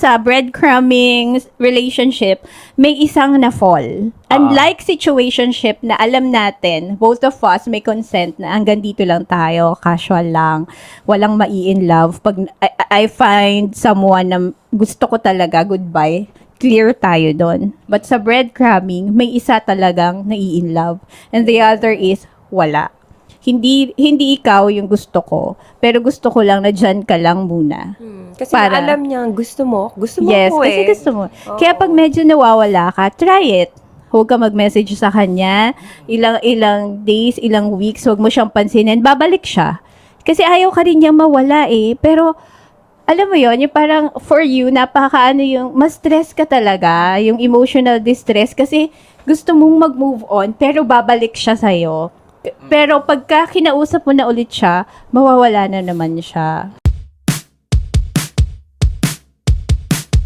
sa breadcrumbing relationship, may isang na-fall. Unlike situationship na alam natin, both of us may consent na hanggang dito lang tayo, casual lang, walang mai-in love. Pag I find someone na gusto ko talaga, goodbye, clear tayo doon. But sa breadcrumbing, may isa talagang nai-in love. And the other is, wala. Hindi ikaw yung gusto ko, pero gusto ko lang na dyan ka lang muna. Kasi alam niya, gusto mo Yes, ko kasi eh. gusto mo. Kaya pag medyo nawawala ka, try it. Huwag ka mag-message sa kanya. Ilang days, ilang weeks, huwag mo siyang pansinin. Babalik siya. Kasi ayaw ka rin niyang mawala eh. Pero, alam mo yon yung parang for you, yung, mas stress ka talaga, yung emotional distress. Kasi gusto mong mag-move on, pero babalik siya sa'yo. Pero pagka kinausap mo na ulit siya, mawawala na naman siya.